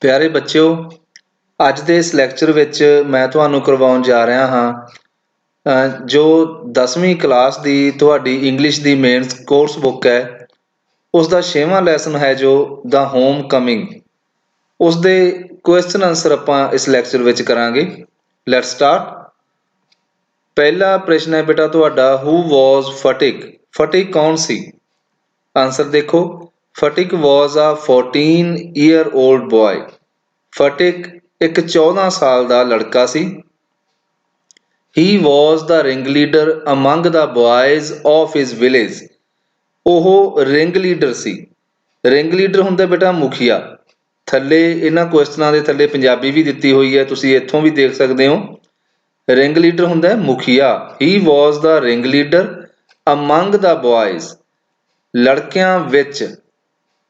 ਪਿਆਰੇ ਬੱਚਿਓ, ਅੱਜ ਦੇ ਇਸ ਲੈਕਚਰ ਵਿੱਚ ਮੈਂ ਤੁਹਾਨੂੰ ਕਰਵਾਉਣ ਜਾ ਰਿਹਾ ਹਾਂ ਜੋ 10ਵੀਂ ਕਲਾਸ ਦੀ ਤੁਹਾਡੀ ਇੰਗਲਿਸ਼ ਦੀ ਮੇਨ ਕੋਰਸ ਬੁੱਕ ਹੈ। ਉਸ ਦਾ 6ਵਾਂ ਲੈਸਨ ਹੈ ਜੋ ਦਾ ਹੋਮ ਕਮਿੰਗ। ਉਸ ਦੇ ਕੁਐਸਚਨ ਆਨਸਰ ਆਪਾਂ ਇਸ ਲੈਕਚਰ ਵਿੱਚ ਕਰਾਂਗੇ। Let's start. ਪਹਿਲਾ ਪ੍ਰਸ਼ਨ ਹੈ ਬੇਟਾ ਤੁਹਾਡਾ, ਹੂ ਵਾਜ਼ ਫਟਿਕ? ਫਟਿਕ ਕੌਣ ਸੀ? ਆਨਸਰ ਦੇਖੋ, ਫਟਿਕ ਵਾਜ਼ ਆ 14-year-old boy। ਫਟਿਕ ਇੱਕ 14 ਸਾਲ ਦਾ ਲੜਕਾ ਸੀ। He was the ringleader among the boys of his village। ਉਹ ਰਿੰਗ ਲੀਡਰ ਸੀ। ਰਿੰਗ ਲੀਡਰ ਹੁੰਦਾ ਬੇਟਾ ਮੁਖੀਆ। ਥੱਲੇ ਇਹਨਾਂ ਕੁਐਸਚਨਾਂ ਦੇ ਥੱਲੇ ਪੰਜਾਬੀ ਵੀ ਦਿੱਤੀ ਹੋਈ ਹੈ, ਤੁਸੀਂ ਇੱਥੋਂ ਵੀ ਦੇਖ ਸਕਦੇ ਹੋ। ਰਿੰਗ ਲੀਡਰ ਹੁੰਦਾ ਮੁਖੀਆ। He was the ringleader among the boys। ਲੜਕਿਆਂ ਵਿੱਚ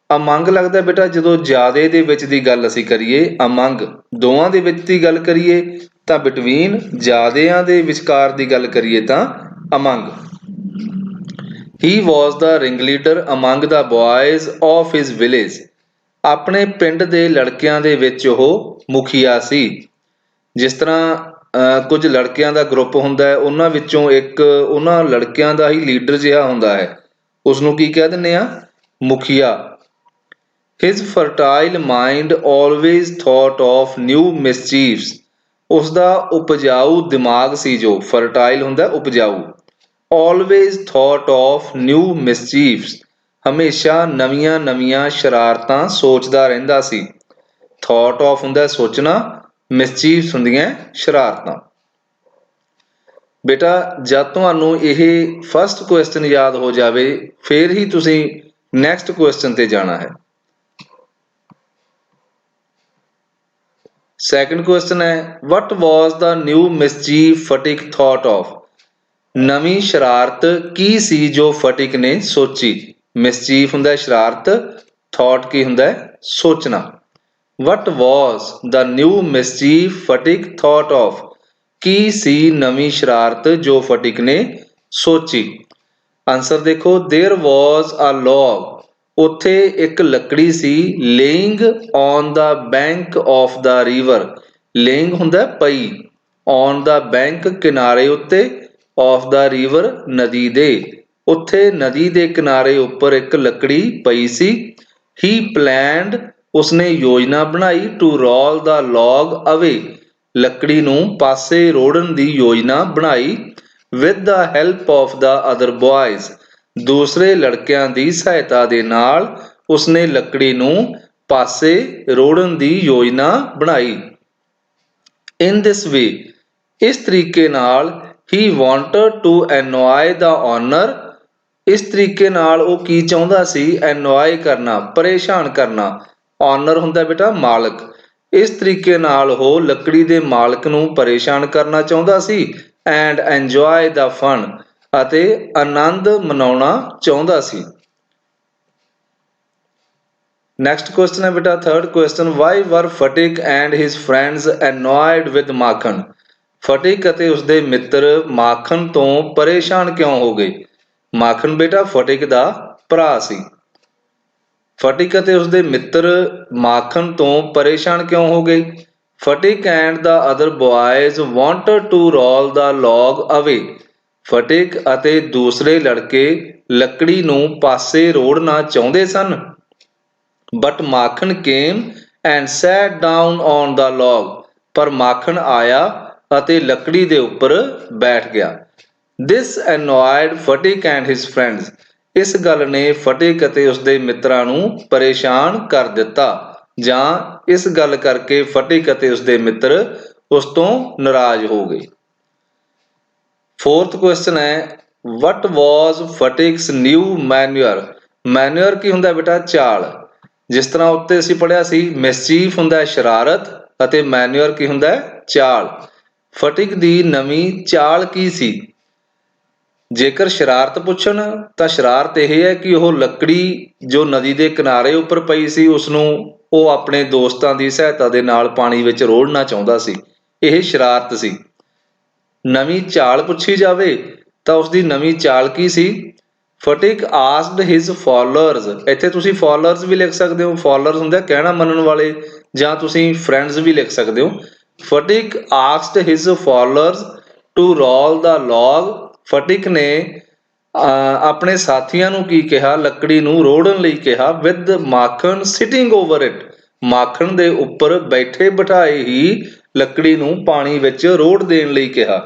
ਅਮੰਗ ਲੱਗਦਾ ਬੇਟਾ ਜਦੋਂ ਜ਼ਿਆਦੇ ਦੇ ਵਿੱਚ ਦੀ ਗੱਲ ਅਸੀਂ ਕਰੀਏ। ਅਮੰਗ ਦੋਵਾਂ ਦੇ ਵਿੱਚ ਦੀ ਗੱਲ ਕਰੀਏ ਤਾਂ ਬਿਟਵੀਨ, ਜ਼ਿਆਦਿਆਂ ਦੇ ਵਿਚਕਾਰ ਦੀ ਗੱਲ ਕਰੀਏ ਤਾਂ among. He was the ringleader among the boys of his village। ਆਪਣੇ ਪਿੰਡ ਦੇ ਲੜਕਿਆਂ ਦੇ ਵਿੱਚ ਉਹ ਮੁਖੀਆ ਸੀ। ਜਿਸ ਤਰ੍ਹਾਂ ਕੁਝ ਲੜਕਿਆਂ ਦਾ ਗਰੁੱਪ ਹੁੰਦਾ ਹੈ, ਉਹਨਾਂ ਵਿੱਚੋਂ ਇੱਕ ਉਹਨਾਂ ਲੜਕਿਆਂ ਦਾ ਹੀ ਲੀਡਰ ਜਿਹਾ ਹੁੰਦਾ ਹੈ, ਉਸਨੂੰ ਕੀ ਕਹਿ ਦਿੰਦੇ ਆ? ਮੁਖੀਆ। His fertile mind always thought of new mischiefs। ਉਸਦਾ ਉਪਜਾਊ ਦਿਮਾਗ ਸੀ ਜੋ fertile ਹੁੰਦਾ ਉਪਜਾਊ। Always thought of new mischiefs। ਹਮੇਸ਼ਾ ਨਵੀਆਂ ਸ਼ਰਾਰਤਾਂ ਸੋਚਦਾ ਰਹਿੰਦਾ ਸੀ। Thought of ਹੁੰਦਾ ਸੋਚਣਾ, mischiefs ਹੁੰਦੀਆਂ ਸ਼ਰਾਰਤਾਂ। ਬੇਟਾ ਜਦ ਤੁਹਾਨੂੰ ਇਹ ਫਸਟ ਕੁਐਸਚਨ ਯਾਦ ਹੋ ਜਾਵੇ ਫਿਰ ਹੀ ਤੁਸੀਂ ਨੈਕਸਟ ਕੁਐਸਚਨ ਤੇ ਜਾਣਾ ਹੈ। ਸੈਕੰਡ ਕੁਐਸਚਨ ਹੈ, what was the new mischief ਫਟਿਕ thought of। ਨਵੀਂ ਸ਼ਰਾਰਤ ਕੀ ਸੀ ਜੋ ਫਟਿਕ ਨੇ ਸੋਚੀ? ਮਿਸਚੀਫ ਹੁੰਦਾ ਸ਼ਰਾਰਤ, ਥਾਟ ਕੀ ਹੁੰਦਾ ਸੋਚਣਾ। what was the new mischief ਫਟਿਕ thought of। ਕੀ ਸੀ ਨਵੀਂ ਸ਼ਰਾਰਤ ਜੋ ਫਟਿਕ ਨੇ ਸੋਚੀ? ਆਨਸਰ ਦੇਖੋ, there was a log। ਉੱਥੇ ਇੱਕ ਲੱਕੜੀ ਸੀ। Laying on the bank of the river. Laying ਹੁੰਦਾ ਪਈ, ਔਨ ਦਾ ਬੈਂਕ ਕਿਨਾਰੇ ਉੱਤੇ, ਆਫ ਦਾ ਰਿਵਰ ਨਦੀ ਦੇ। ਉੱਥੇ ਨਦੀ ਦੇ ਕਿਨਾਰੇ ਉੱਪਰ ਇੱਕ ਲੱਕੜੀ ਪਈ ਸੀ। ਹੀ ਪਲੈਨਡ ਉਸਨੇ ਯੋਜਨਾ ਬਣਾਈ, ਟੂ ਰੋਲ ਦਾ ਲੌਗ ਅਵੇ ਲੱਕੜੀ ਨੂੰ ਪਾਸੇ ਰੋੜਨ ਦੀ ਯੋਜਨਾ ਬਣਾਈ। With the help of the other ਬॉयਜ਼ ਦੂਸਰੇ ਲੜਕਿਆਂ ਦੀ ਸਹਾਇਤਾ ਦੇ ਨਾਲ ਉਸਨੇ ਲੱਕੜੀ ਨੂੰ ਪਾਸੇ ਰੋੜਨ ਦੀ ਯੋਜਨਾ ਬਣਾਈ। ਇਨ ਦਿਸ ਵੇ ਇਸ ਤਰੀਕੇ ਨਾਲ, he wanted to annoy the owner ਇਸ ਤਰੀਕੇ ਨਾਲ ਉਹ ਕੀ ਚਾਹੁੰਦਾ ਸੀ? ਐਨੋਏ ਕਰਨਾ, ਪਰੇਸ਼ਾਨ ਕਰਨਾ। ਓਨਰ ਹੁੰਦਾ ਬੇਟਾ ਮਾਲਕ। ਇਸ ਤਰੀਕੇ ਨਾਲ ਉਹ ਲੱਕੜੀ ਦੇ ਮਾਲਕ ਨੂੰ ਪਰੇਸ਼ਾਨ ਕਰਨਾ ਚਾਹੁੰਦਾ ਸੀ। ਐਂਡ ਐਂਜੋਏ ਦਾ ਫਨ ਅਤੇ ਆਨੰਦ ਮਨਾਉਣਾ ਚਾਹੁੰਦਾ ਸੀ। ਨੈਕਸਟ ਕੁਐਸਚਨ ਹੈ ਬੇਟਾ third question, why were Phatik and his friends annoyed with Makhan. Phatik ਅਤੇ ਉਸਦੇ ਮਿੱਤਰ ਮਾਖਣ ਤੋਂ ਪਰੇਸ਼ਾਨ ਕਿਉਂ ਹੋ ਗਏ? ਮਾਖਣ ਬੇਟਾ ਫਟਿਕ ਦਾ ਭਰਾ ਸੀ। ਫਟਿਕ ਅਤੇ ਉਸਦੇ ਮਿੱਤਰ ਮਾਖਣ ਤੋਂ ਪਰੇਸ਼ਾਨ ਕਿਉਂ ਹੋ ਗਏ? Phatik and the other boys wanted to roll the log away. Phatik ਅਤੇ ਦੂਸਰੇ ਲੜਕੇ ਲੱਕੜੀ ਨੂੰ ਪਾਸੇ ਰੋੜਨਾ ਚਾਹੁੰਦੇ ਸਨ। But Makhan came and sat down on the log. ਪਰ ਮਾਖਣ ਆਇਆ ਅਤੇ ਲੱਕੜੀ ਦੇ ਉੱਪਰ ਬੈਠ ਗਿਆ। This annoyed Phatik and his friends. ਇਸ ਗੱਲ ਨੇ ਫਟਿਕ ਅਤੇ ਉਸਦੇ ਮਿੱਤਰਾਂ ਨੂੰ ਪਰੇਸ਼ਾਨ ਕਰ ਦਿੱਤਾ, ਜਾਂ ਇਸ ਗੱਲ ਕਰਕੇ ਫਟਿਕ ਅਤੇ ਉਸਦੇ ਮਿੱਤਰ ਉਸ ਤੋਂ ਨਾਰਾਜ਼ ਹੋ ਗਏ। ਫੋਰਥ ਕੁਐਸਚਨ ਹੈ, ਵਟ ਵਾਜ਼ ਫਟਿਕਸ ਨਿਊ ਮੈਨੂਅਰ। ਮੈਨੂਅਰ ਕੀ ਹੁੰਦਾ ਬੇਟਾ? ਚਾਲ। ਜਿਸ ਤਰ੍ਹਾਂ ਉੱਤੇ ਅਸੀਂ ਪੜ੍ਹਿਆ ਸੀ, ਮਿਸਚੀਫ ਹੁੰਦਾ ਸ਼ਰਾਰਤ ਅਤੇ ਮੈਨੂਅਰ ਕੀ ਹੁੰਦਾ ਚਾਲ। ਫਟਿਕ ਦੀ ਨਵੀਂ ਚਾਲ ਕੀ ਸੀ? ਜੇਕਰ ਸ਼ਰਾਰਤ ਪੁੱਛਣ ਤਾਂ ਸ਼ਰਾਰਤ ਇਹ ਹੈ ਕਿ ਉਹ ਲੱਕੜੀ ਜੋ ਨਦੀ ਦੇ ਕਿਨਾਰੇ ਉੱਪਰ ਪਈ ਸੀ ਉਸਨੂੰ ਉਹ ਆਪਣੇ ਦੋਸਤਾਂ ਦੀ ਸਹਾਇਤਾ ਦੇ ਨਾਲ ਪਾਣੀ ਵਿੱਚ ਰੋੜਨਾ ਚਾਹੁੰਦਾ ਸੀ। ਇਹ ਸ਼ਰਾਰਤ ਸੀ। ਨਵੀਂ ਚਾਲ ਪੁੱਛੀ ਜਾਵੇ ਤਾਂ ਉਸਦੀ ਨਵੀਂ ਚਾਲ ਕੀ ਸੀ? ਫਟਿਕ ਆਸਕਡ ਹਿਜ਼ ਫੋਲੋਅਰਸ। ਇੱਥੇ ਤੁਸੀਂ ਫੋਲੋਅਰਸ ਵੀ ਲਿਖ ਸਕਦੇ ਹੋ। ਫੋਲੋਅਰਸ ਹੁੰਦੇ ਕਹਿਣਾ ਮੰਨਣ ਵਾਲੇ, ਜਾਂ ਤੁਸੀਂ ਫਰੈਂਡਸ ਵੀ ਲਿਖ ਸਕਦੇ ਹੋ। Phatik asked his followers to roll the log. Phatik ਨੇ ਆਪਣੇ ਸਾਥੀਆਂ ਨੂੰ ਕੀ ਕਿਹਾ? ਲੱਕੜੀ ਨੂੰ ਰੋੜਨ ਲਈ ਕਿਹਾ। With Makhan sitting over it, Makhan ਦੇ ਉੱਪਰ ਬੈਠੇ ਬਿਠਾਏ ਹੀ ਲੱਕੜੀ ਨੂੰ ਪਾਣੀ ਵਿੱਚ ਰੋੜ ਦੇਣ ਲਈ ਕਿਹਾ।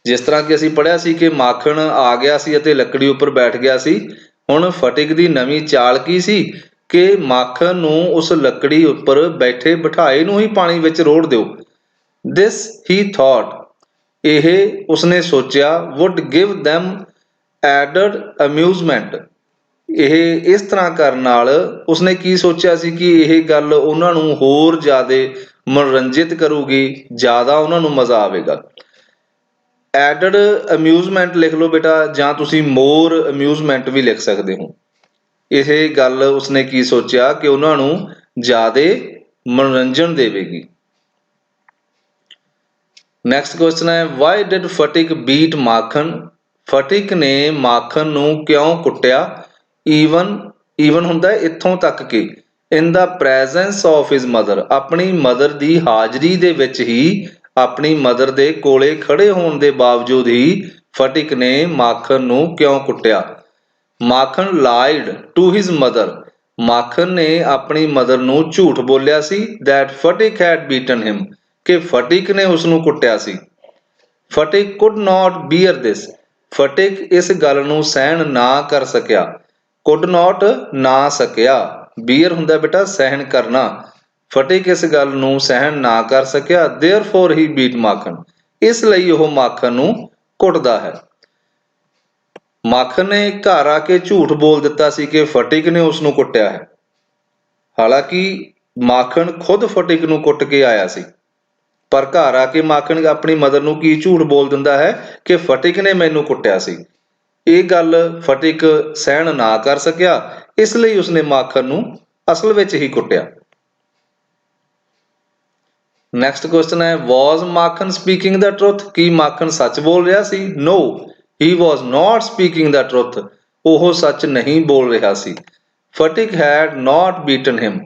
ਜਿਸ ਤਰ੍ਹਾਂ ਕਿ ਅਸੀਂ ਪੜ੍ਹਿਆ ਸੀ ਕਿ ਮਾਖਣ ਆ ਗਿਆ ਸੀ ਅਤੇ ਲੱਕੜੀ ਉੱਪਰ ਬੈਠ ਗਿਆ ਸੀ। ਹੁਣ ਫਟਿਕ ਦੀ ਨਵੀਂ ਚਾਲ ਕੀ ਸੀ ਕਿ ਮਾਖਣ ਨੂੰ ਉਸ ਲੱਕੜੀ ਉੱਪਰ ਬੈਠੇ ਬਿਠਾਏ ਨੂੰ ਹੀ ਪਾਣੀ ਵਿੱਚ ਰੋੜ ਦਿਓ। ਦਿਸ ਹੀ ਥਾਟ, ਇਹ ਉਸਨੇ ਸੋਚਿਆ, wood give them added amusement, ਇਹ ਇਸ ਤਰ੍ਹਾਂ ਕਰਨ ਨਾਲ ਉਸਨੇ ਕੀ ਸੋਚਿਆ ਸੀ ਕਿ ਇਹ ਗੱਲ ਉਹਨਾਂ ਨੂੰ ਹੋਰ ਜ਼ਿਆਦਾ ਮਨੋਰੰਜਿਤ ਕਰੂਗੀ, ਜ਼ਿਆਦਾ ਉਹਨਾਂ ਨੂੰ ਮਜ਼ਾ ਆਵੇਗਾ। ਐਡਡ ਅਮਿਊਜ਼ਮੈਂਟ ਲਿਖ ਲਓ ਬੇਟਾ, ਜਾਂ ਤੁਸੀਂ ਮੋਰ ਅਮਿਊਜ਼ਮੈਂਟ ਵੀ ਲਿਖ ਸਕਦੇ ਹੋ। ਇਹ ਗੱਲ ਉਸਨੇ ਕੀ ਸੋਚਿਆ ਕਿ ਉਹਨਾਂ ਨੂੰ ਜ਼ਿਆਦਾ ਮਨੋਰੰਜਨ ਦੇਵੇਗੀ। ਨੈਕਸਟ ਕੁਐਸਚਨ ਹੈ, ਵਾਈ ਡਿਡ ਫਟਿਕ ਬੀਟ ਮਾਖਣ? ਫਟਿਕ ਨੇ ਮਾਖਣ ਨੂੰ ਕਿਉਂ ਕੁੱਟਿਆ? ਈਵਨ ਹੁੰਦਾ ਇੱਥੋਂ ਤੱਕ ਕਿ ਇਨ ਦਾ ਪ੍ਰੈਜ਼ੈਂਸ ਆਫ ਹਿਜ਼ ਮਦਰ, ਆਪਣੀ ਮਦਰ ਦੀ ਹਾਜ਼ਰੀ ਦੇ ਵਿੱਚ ਹੀ, ਆਪਣੀ ਮਦਰ ਦੇ ਕੋਲੇ ਖੜੇ ਹੋਣ ਦੇ ਬਾਵਜੂਦ ਹੀ ਫਟਿਕ ਨੇ ਮਾਖਣ ਨੂੰ ਕਿਉਂ ਕੁੱਟਿਆ? Makhan lied to his mother, Makhan ਨੇ ਆਪਣੀ ਮਦਰ ਨੂੰ ਝੂਠ ਬੋਲਿਆ ਸੀ। ਦੈਟ ਫਟਿਕ ਹੈਡ ਬੀਟਨ ਹਿਮ, ਕਿ ਫਟਿਕ ਨੇ ਉਸ ਨੂੰ ਕੁੱਟਿਆ ਸੀ। ਫਟਿਕ ਕੁਡ ਨਾਟ ਬੀਅਰ ਦਿਸ, ਫਟਿਕ ਇਸ ਗੱਲ ਨੂੰ ਸਹਿਣ ਨਾ ਕਰ ਸਕਿਆ। ਕੁਡ ਨਾਟ ਨਾ ਸਕਿਆ, ਬੀਅਰ ਹੁੰਦਾ ਬੇਟਾ ਸਹਿਣ ਕਰਨਾ। ਫਟਿਕ ਇਸ ਗੱਲ ਨੂੰ ਸਹਿਣ ਨਾ ਕਰ ਸਕਿਆ। ਦੇਅਰਫੋਰ ਹੀ ਬੀਟ ਮਾਖਣ, ਇਸ ਲਈ ਉਹ ਮਾਖਣ ਨੂੰ ਕੁੱਟਦਾ ਹੈ। ਮਾਖਣ ਨੇ ਘਰ ਆ ਕੇ ਝੂਠ ਬੋਲ ਦਿੱਤਾ ਸੀ ਕਿ ਫਟਿਕ ਨੇ ਉਸ ਨੂੰ ਕੁੱਟਿਆ ਹੈ। ਹਾਲਾਂਕਿ ਮਾਖਣ ਖੁਦ ਫਟਿਕ ਨੂੰ ਕੁੱਟ ਕੇ ਆਇਆ ਸੀ, ਪਰ ਘਰ ਆ ਕੇ ਮਾਖਣ ਆਪਣੀ ਮਦਰ ਨੂੰ ਕੀ ਝੂਠ ਬੋਲ ਦਿੰਦਾ ਹੈ ਕਿ ਫਟਿਕ ਨੇ ਮੈਨੂੰ ਕੁੱਟਿਆ ਸੀ। ਇਹ ਗੱਲ ਫਟਿਕ ਸਹਿਣ ਨਾ ਕਰ ਸਕਿਆ, ਇਸ ਲਈ ਉਸਨੇ ਮਾਖਣ ਨੂੰ ਅਸਲ ਵਿੱਚ ਹੀ ਕੁੱਟਿਆ। ਨੈਕਸਟ ਕੁਐਸਚਨ ਹੈ, ਵਾਜ਼ ਮਾਖਣ ਸਪੀਕਿੰਗ ਦਾ ਟਰੁੱਥ? ਕੀ ਮਾਖਣ ਸੱਚ ਬੋਲ ਰਿਹਾ ਸੀ? ਨੋ, ਹੀ ਵਾਜ਼ ਨਾਟ ਸਪੀਕਿੰਗ ਦਾ ਟਰੁੱਥ, ਉਹ ਸੱਚ ਨਹੀਂ ਬੋਲ ਰਿਹਾ ਸੀ। ਫਟਿਕ ਹੈਡ ਨਾਟ ਬੀਟਨ ਹਿਮ,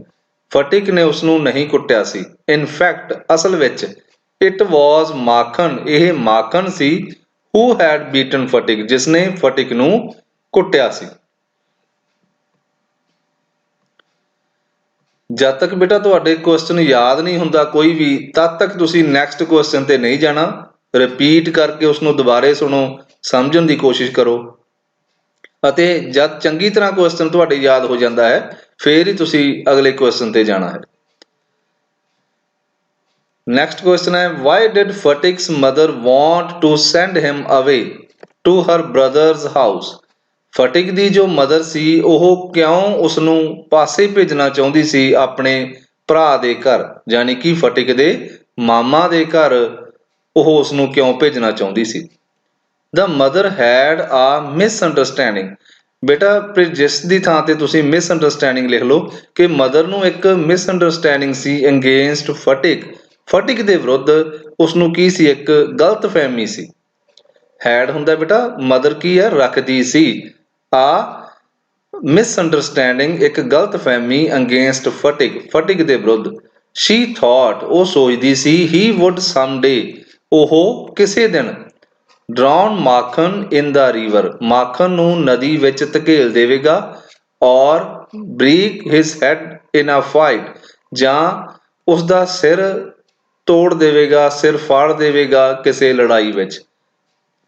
ਫਟਿਕ ਨੇ ਉਸ ਨੂੰ ਨਹੀਂ ਕੁੱਟਿਆ ਸੀ। ਇਨ ਫੈਕਟ, ਅਸਲ ਵਿੱਚ, ਇਟ ਵਾਜ਼ ਮਾਖਣ, ਇਹ ਮਾਖਣ ਸੀ, ਹੂ ਹੈਡ ਬੀਟਨ ਫਟਿਕ, ਜਿਸਨੇ ਫਟਿਕ ਨੂੰ ਕੁੱਟਿਆ ਸੀ। ਜਦ ਤੱਕ ਬੇਟਾ ਤੁਹਾਡੇ ਕੁਐਸਚਨ ਯਾਦ ਨਹੀਂ ਹੁੰਦਾ ਕੋਈ ਵੀ, ਤਦ ਤੱਕ ਤੁਸੀਂ ਨੈਕਸਟ ਕੁਐਸਚਨ ਤੇ ਨਹੀਂ ਜਾਣਾ। ਰਿਪੀਟ ਕਰਕੇ ਉਸ ਨੂੰ ਦੁਬਾਰੇ ਸੁਣੋ, ਸਮਝਣ ਦੀ ਕੋਸ਼ਿਸ਼ ਕਰੋ, ਅਤੇ ਜਦ ਚੰਗੀ ਤਰ੍ਹਾਂ ਕੁਐਸਚਨ ਤੁਹਾਡੇ ਯਾਦ ਹੋ ਜਾਂਦਾ ਹੈ ਫੇਰ ਹੀ ਤੁਸੀਂ ਅਗਲੇ ਕੁਐਸਚਨ ਤੇ ਜਾਣਾ ਹੈ। ਨੈਕਸਟ ਕੁਐਸਚਨ ਹੈ, why did Phatik's mother want to send him away to her brother's house? Phatik ਦੀ ਜੋ ਮਦਰ ਸੀ ਉਹ ਕਿਉਂ ਉਸ ਨੂੰ ਪਾਸੇ ਭੇਜਣਾ ਚਾਹੁੰਦੀ ਸੀ, ਆਪਣੇ ਭਰਾ ਦੇ ਘਰ, ਯਾਨੀ ਕਿ ਫਟਿਕ ਦੇ ਮਾਮਾ ਦੇ ਘਰ ਉਹ ਉਸ ਨੂੰ ਕਿਉਂ ਭੇਜਣਾ ਚਾਹੁੰਦੀ ਸੀ? ਦ ਮਦਰ ਹੈਡ ਆ ਮਿਸਅੰਡਰਸਟੈਂਡਿੰਗ, ਬੇਟਾ ਜਿਸ ਦੀ ਥਾਂ ਤੇ ਤੁਸੀਂ ਮਿਸਅੰਡਰਸਟੈਂਡਿੰਗ ਲਿਖ ਲਓ ਕਿ ਮਦਰ ਨੂੰ ਇੱਕ ਮਿਸਅੰਡਰਸਟੈਂਡਿੰਗ ਸੀ ਅਗੇਂਸਟ ਫਟਿਕ, ਫਟਿਕ ਦੇ ਵਿਰੁੱਧ ਉਸ ਨੂੰ ਕੀ ਸੀ, ਇੱਕ ਗਲਤ ਫਹਿਮੀ ਸੀ। ਹੈਡ ਹੁੰਦਾ ਬੇਟਾ ਮਦਰ ਕੀ ਹੈ, ਰੱਖਦੀ ਸੀ। ਆ ਮਿਸਅੰਡਰਸਟੈਂਡਿੰਗ ਇੱਕ ਗਲਤ ਫਹਿਮੀ ਅਗੇਂਸਟ ਫਟਿਕ, ਫਟਿਕ ਦੇ ਵਿਰੁੱਧ। ਸ਼ੀ ਥਾਟ, ਉਹ ਸੋਚਦੀ ਸੀ, ਹੀ ਵੁੱਡ ਸਮਡੇ, ਉਹ ਕਿਸੇ ਦਿਨ, ਡਰਾਉਨ ਮਾਖਣ ਇਨ ਦਾ ਰੀਵਰ, ਮਾਖਣ ਨੂੰ ਨਦੀ ਵਿੱਚ ਧਕੇਲ ਦੇਵੇਗਾ, ਔਰ ਬ੍ਰੀਕ ਹਿਜ਼ ਹੈਡ ਇਨ ਅ ਫਾਈਟ, ਜਾਂ ਉਸਦਾ ਸਿਰ ਤੋੜ ਦੇਵੇਗਾ, ਸਿਰ ਫਾੜ ਦੇਵੇਗਾ ਕਿਸੇ ਲੜਾਈ ਵਿੱਚ।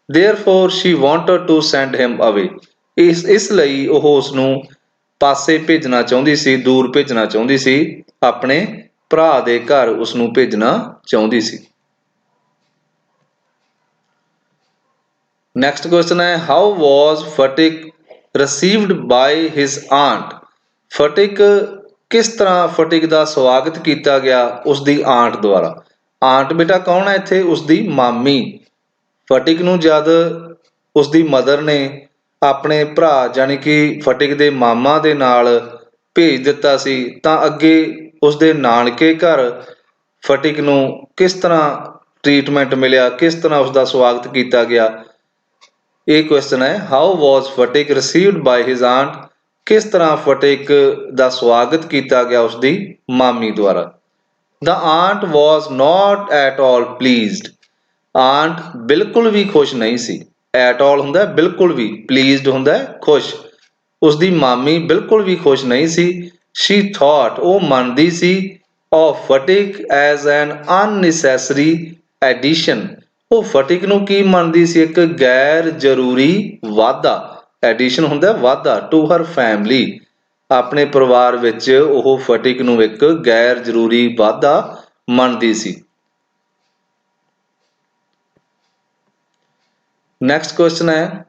Therefore she wanted to send him away, ਇਸ ਲਈ ਉਹ ਉਸ ਨੂੰ ਪਾਸੇ ਭੇਜਣਾ ਚਾਹੁੰਦੀ ਸੀ, ਦੂਰ ਭੇਜਣਾ ਚਾਹੁੰਦੀ ਸੀ, ਆਪਣੇ ਭਰਾ ਦੇ ਘਰ ਉਸ ਨੂੰ ਭੇਜਣਾ ਚਾਹੁੰਦੀ ਸੀ। ਨੈਕਸਟ ਕੁਐਸਚਨ ਹੈ, how was Phatik received by his aunt? Phatik ਕਿਸ ਤਰ੍ਹਾਂ ਫਟਿਕ ਦਾ ਸਵਾਗਤ ਕੀਤਾ ਗਿਆ ਉਸਦੀ ਆਂਟ ਦੁਆਰਾ? ਆਂਟ ਬੇਟਾ ਕੌਣ ਹੈ ਇੱਥੇ? ਉਸਦੀ ਮਾਮੀ। ਫਟਿਕ ਨੂੰ ਜਦ ਉਸਦੀ ਮਦਰ ਨੇ ਆਪਣੇ ਭਰਾ ਯਾਨੀ ਕਿ ਫਟਿਕ ਦੇ ਮਾਮਾ ਦੇ ਨਾਲ ਭੇਜ ਦਿੱਤਾ ਸੀ, ਤਾਂ ਅੱਗੇ ਉਸਦੇ ਨਾਨਕੇ ਘਰ ਫਟਿਕ ਨੂੰ ਕਿਸ ਤਰ੍ਹਾਂ ਟ੍ਰੀਟਮੈਂਟ ਮਿਲਿਆ, ਕਿਸ ਤਰ੍ਹਾਂ ਉਸਦਾ ਸਵਾਗਤ ਕੀਤਾ ਗਿਆ? ਇਹ ਕੁਐਸਚਨ ਹੈ, how was Phatik received by his aunt? ਕਿਸ ਤਰ੍ਹਾਂ ਫਟਿਕ ਦਾ ਸਵਾਗਤ ਕੀਤਾ ਗਿਆ ਉਸਦੀ ਮਾਮੀ ਦੁਆਰਾ। The aunt was not at all pleased. Aunt ਬਿਲਕੁਲ ਵੀ ਖੁਸ਼ ਨਹੀਂ ਸੀ। ਐਟ ਆਲ ਹੁੰਦਾ ਬਿਲਕੁਲ ਵੀ, ਪਲੀਜ਼ਡ ਹੁੰਦਾ ਖੁਸ਼। ਉਸਦੀ ਮਾਮੀ ਬਿਲਕੁਲ ਵੀ ਖੁਸ਼ ਨਹੀਂ ਸੀ। She thought, ਉਹ ਮੰਨਦੀ ਸੀ, of ਫਟਿਕ as an unnecessary addition. ਉਹ ਫਟਿਕ ਨੂੰ ਕੀ ਮੰਨਦੀ ਸੀ? ਇੱਕ ਗੈਰ ਜ਼ਰੂਰੀ ਵਾਧਾ। ਐਡੀਸ਼ਨ ਹੁੰਦਾ ਵਾਧਾ, to her family. ਆਪਣੇ ਪਰਿਵਾਰ ਵਿੱਚ ਉਹ ਫਟਿਕ ਨੂੰ ਇੱਕ ਗੈਰ ਜ਼ਰੂਰੀ ਵਾਧਾ ਮੰਨਦੀ ਸੀ। ਨੈਕਸਟ ਕੁਐਸਚਨ ਹੈ,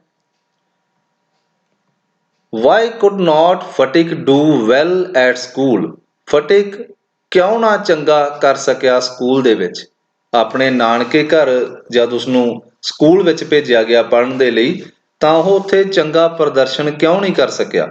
why could not ਫਟਿਕ do well at school? ਫਟਿਕ ਕਿਉਂ ਨਾ ਚੰਗਾ ਕਰ ਸਕਿਆ ਸਕੂਲ ਦੇ ਵਿੱਚ? ਆਪਣੇ ਨਾਨਕੇ ਘਰ ਜਦ ਉਸਨੂੰ ਸਕੂਲ ਵਿੱਚ ਭੇਜਿਆ ਗਿਆ ਪੜ੍ਹਨ ਦੇ ਲਈ ਤਾਂ ਉਹ ਉੱਥੇ ਚੰਗਾ ਪ੍ਰਦਰਸ਼ਨ ਕਿਉਂ ਨਹੀਂ ਕਰ ਸਕਿਆ?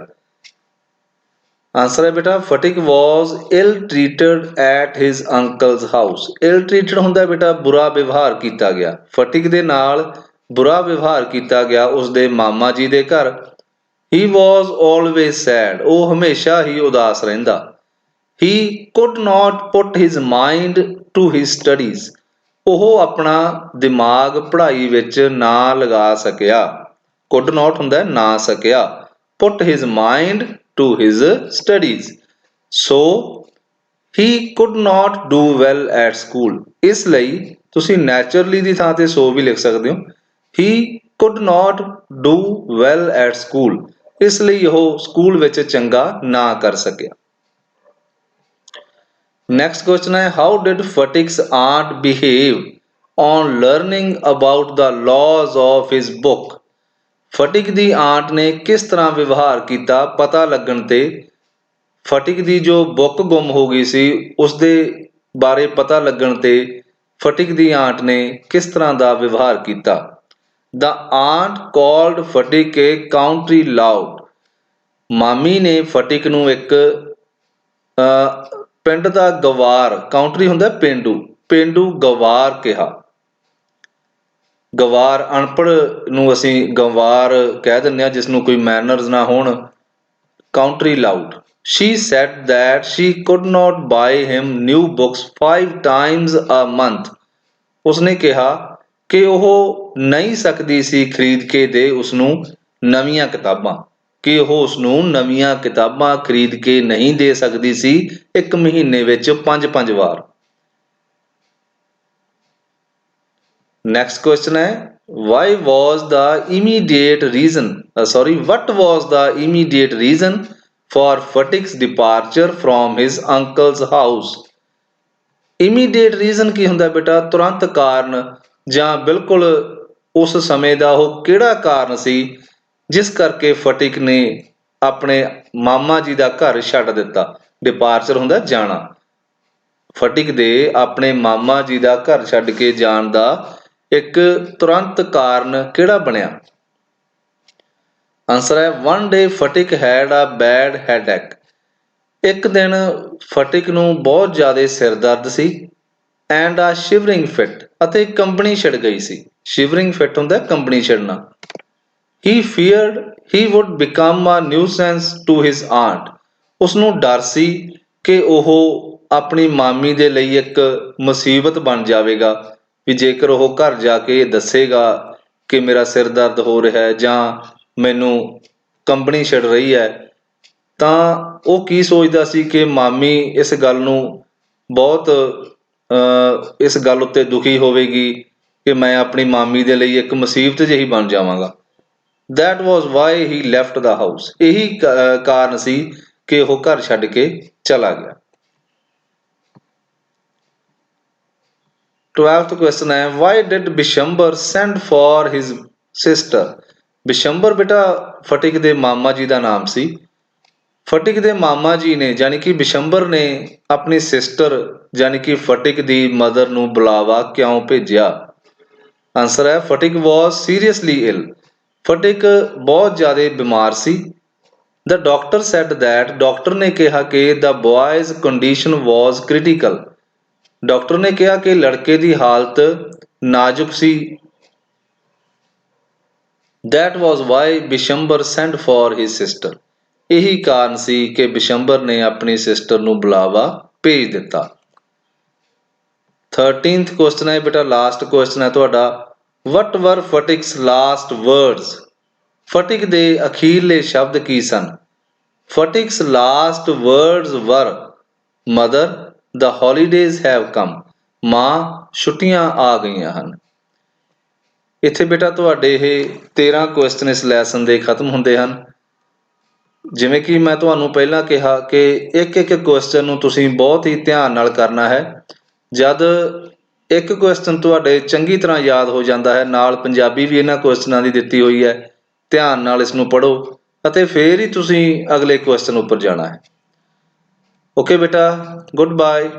ਆਂਸਰ ਹੈ ਬੇਟਾ, ਫਟਿਕ was ill treated at his uncle's house. ill treated ਹੁੰਦਾ ਬੇਟਾ ਬੁਰਾ ਵਿਵਹਾਰ ਕੀਤਾ ਗਿਆ। ਫਟਿਕ ਦੇ ਨਾਲ ਬੁਰਾ ਵਿਵਹਾਰ ਕੀਤਾ ਗਿਆ ਉਸਦੇ ਮਾਮਾ ਜੀ ਦੇ ਘਰ। He was always sad. ਉਹ ਹਮੇਸ਼ਾ ਹੀ ਉਦਾਸ ਰਹਿੰਦਾ। He could not put his mind to his studies. ਉਹ ਆਪਣਾ ਦਿਮਾਗ ਪੜ੍ਹਾਈ ਵਿੱਚ ਨਾ ਲਗਾ ਸਕਿਆ। could not ਹੁੰਦਾ ਨਾ ਸਕਿਆ। put his mind to his studies. So he could not do well at school. ਇਸ ਲਈ ਤੁਸੀਂ naturally ਦੀ ਥਾਂ ਤੇ so ਵੀ ਲਿਖ ਸਕਦੇ ਹੋ। He could not do well at school. ਇਸ ਲਈ ਉਹ ਸਕੂਲ ਵਿੱਚ ਚੰਗਾ ਨਾ ਕਰ ਸਕਿਆ। Next question ਹੈ, how did Fatik's aunt behave on learning about the laws of his book? ਫਟਿਕ the aunt ਨੇ ਕਿਸ ਤਰ੍ਹਾਂ ਵਿਵਹਾਰ ਕੀਤਾ ਪਤਾ ਲੱਗਣ ਤੇ? ਫਟਿਕ ਦੀ ਜੋ ਬੁੱਕ ਗੁੰਮ ਹੋ ਗਈ ਸੀ ਉਸਦੇ ਬਾਰੇ ਪਤਾ ਲੱਗਣ ਤੇ ਫਟਿਕ ਦੀ ਆਂਟ ਨੇ ਕਿਸ ਤਰ੍ਹਾਂ ਦਾ ਵਿਵਹਾਰ ਕੀਤਾ? The aunt called ਫਟਿਕ a country lout. ਮਾਮੀ ਨੇ ਫਟਿਕ ਨੂੰ ਇੱਕ ਪਿੰਡ ਦਾ ਗਵਾਰ, ਕਾਉਂਟਰੀ ਹੁੰਦਾ ਪੇਂਡੂ, ਪੇਂਡੂ ਗਵਾਰ ਕਿਹਾ। ਗਵਾਰ ਅਨਪੜ੍ਹ ਨੂੰ ਅਸੀਂ ਗਵਾਰ ਕਹਿ ਦਿੰਦੇ ਹਾਂ ਜਿਸ ਨੂੰ ਕੋਈ ਮੈਨਰਸ ਨਾ ਹੋਣ। ਕਾਉਂਟਰੀ loud. She said that she could not buy him new books 5 times a month. ਉਸਨੇ ਕਿਹਾ ਕਿ ਉਹ ਨਹੀਂ ਸਕਦੀ ਸੀ ਖਰੀਦ ਕੇ ਦੇ ਉਸਨੂੰ ਨਵੀਆਂ ਕਿਤਾਬਾਂ, ਕਿ ਉਹ ਉਸਨੂੰ ਨਵੀਆਂ ਕਿਤਾਬਾਂ ਖਰੀਦ ਕੇ ਨਹੀਂ ਦੇ ਸਕਦੀ ਸੀ ਇੱਕ ਮਹੀਨੇ ਵਿੱਚ 5-5 ਵਾਰ। Next question है, what was the immediate reason for Fatik's departure from his uncle's house? Immediate reason ਕੀ ਹੁੰਦਾ ਬੇਟਾ? ਤੁਰੰਤ ਕਾਰਨ ਜਾਂ ਬਿਲਕੁਲ ਉਸ ਸਮੇਂ ਦਾ ਉਹ ਕਿਹੜਾ ਕਾਰਨ ਸੀ ਜਿਸ ਕਰਕੇ ਫਟਿਕ ਨੇ ਆਪਣੇ ਮਾਮਾ ਜੀ ਦਾ ਘਰ ਛੱਡ ਦਿੱਤਾ? ਡਿਪਾਰਚਰ ਹੁੰਦਾ ਜਾਣਾ। ਫਟਿਕ ਦੇ ਆਪਣੇ ਮਾਮਾ ਜੀ ਦਾ ਘਰ ਛੱਡ ਕੇ ਜਾਣ ਦਾ ਇੱਕ ਤੁਰੰਤ ਕਾਰਨ ਕਿਹੜਾ ਬਣਿਆ? ਆਂਸਰ ਹੈ, one day ਫਟਿਕ had a bad headache. ਇੱਕ ਦਿਨ ਫਟਿਕ ਨੂੰ ਬਹੁਤ ਜ਼ਿਆਦਾ ਸਿਰ ਦਰਦ ਸੀ। and a shivering fit, ਅਤੇ ਕੰਬਣੀ ਛਿੜ ਗਈ ਸੀ। shivering fit ਹੁੰਦਾ ਕੰਬਣੀ ਛਿੜਨਾ। he feared he would become a nuisance to his aunt. ਉਸਨੂੰ ਡਰ ਸੀ ਕਿ ਉਹ ਆਪਣੀ ਮਾਮੀ ਦੇ ਲਈ ਇੱਕ ਮੁਸੀਬਤ ਬਣ ਜਾਵੇਗਾ, ਵੀ ਜੇਕਰ ਉਹ ਘਰ ਜਾ ਕੇ ਦੱਸੇਗਾ ਕਿ ਮੇਰਾ ਸਿਰ ਦਰਦ ਹੋ ਰਿਹਾ ਹੈ ਜਾਂ ਮੈਨੂੰ ਕੰਬਣੀ ਛਿੜ ਰਹੀ ਹੈ, ਤਾਂ ਉਹ ਕੀ ਸੋਚਦਾ ਸੀ ਕਿ ਮਾਮੀ ਇਸ ਗੱਲ ਨੂੰ ਬਹੁਤ ਇਸ ਗੱਲ ਉੱਤੇ ਦੁਖੀ ਹੋਵੇਗੀ ਕਿ ਮੈਂ ਆਪਣੀ ਮਾਮੀ ਦੇ ਲਈ ਇੱਕ ਮੁਸੀਬਤ ਜਿਹੀ ਬਣ ਜਾਵਾਂਗਾ। That was why he left the house. ਇਹੀ ਕਾਰਨ ਸੀ ਕਿ ਉਹ ਘਰ ਛੱਡ ਕੇ ਚਲਾ ਗਿਆ। 12th question ਹੈ, why did Bishambar send for his sister? Bishambar ਬੇਟਾ ਫਟਿਕ ਦੇ ਮਾਮਾ ਜੀ ਦਾ ਨਾਮ ਸੀ। ਫਟਿਕ ਦੇ ਮਾਮਾ ਜੀ ਨੇ ਜਾਣੀ ਕਿ ਬਿਸ਼ੰਬਰ ਨੇ ਆਪਣੀ ਸਿਸਟਰ ਜਾਣੀ ਕਿ ਫਟਿਕ ਦੀ ਮਦਰ ਨੂੰ ਬੁਲਾਵਾ ਕਿਉਂ ਭੇਜਿਆ? ਆਂਸਰ ਹੈ, ਫਟਿਕ was seriously ill. ਫਟਿਕ ਬਹੁਤ ਜ਼ਿਆਦਾ ਬਿਮਾਰ ਸੀ। The doctor said that, doctor ਨੇ ਕਿਹਾ ਕਿ the boy's condition was critical. Doctor ਨੇ ਕਿਹਾ ਕਿ ਲੜਕੇ ਦੀ ਹਾਲਤ ਨਾਜ਼ੁਕ ਸੀ। That was why Bishambar sent for his sister. ਇਹੀ ਕਾਰਨ ਸੀ ਕਿ ਬਿਸ਼ੰਬਰ ਨੇ ਆਪਣੀ ਸਿਸਟਰ ਨੂੰ ਬੁਲਾਵਾ ਭੇਜ ਦਿੱਤਾ। 13th ਕੁਐਸਚਨ ਹੈ ਬੇਟਾ, ਲਾਸਟ ਕੁਐਸਚਨ ਹੈ ਤੁਹਾਡਾ। ਵਟ ਵਰ ਫਟਿਕਸ ਲਾਸਟ ਵਰਡਸ? ਫਟਿਕ ਦੇ ਅਖੀਰਲੇ ਸ਼ਬਦ ਕੀ ਸਨ? Phatik's last words were mother the holidays have come. ਮਾਂ ਛੁੱਟੀਆਂ ਆ ਗਈਆਂ ਹਨ। ਇੱਥੇ ਬੇਟਾ ਤੁਹਾਡੇ ਇਹ 13 ਕੁਐਸਚਨ ਇਸ ਲੈਸਨ ਦੇ ਖਤਮ ਹੁੰਦੇ ਹਨ। ਜਿਵੇਂ ਕਿ ਮੈਂ ਤੁਹਾਨੂੰ ਪਹਿਲਾਂ ਕਿਹਾ ਕਿ ਇੱਕ ਇੱਕ ਕੁਐਸਚਨ ਨੂੰ ਤੁਸੀਂ ਬਹੁਤ ਹੀ ਧਿਆਨ ਨਾਲ ਕਰਨਾ ਹੈ। ਜਦ ਇੱਕ ਕੁਐਸਚਨ ਤੁਹਾਡੇ ਚੰਗੀ ਤਰ੍ਹਾਂ ਯਾਦ ਹੋ ਜਾਂਦਾ ਹੈ, ਨਾਲ ਪੰਜਾਬੀ ਵੀ ਇਹਨਾਂ ਕੁਐਸਚਨਾਂ ਦੀ ਦਿੱਤੀ ਹੋਈ ਹੈ, ਧਿਆਨ ਨਾਲ ਇਸ ਨੂੰ ਪੜ੍ਹੋ ਅਤੇ ਫਿਰ ਹੀ ਤੁਸੀਂ ਅਗਲੇ ਕੁਐਸਚਨ ਉੱਪਰ ਜਾਣਾ ਹੈ। ਓਕੇ ਬੇਟਾ, ਗੁੱਡ ਬਾਏ।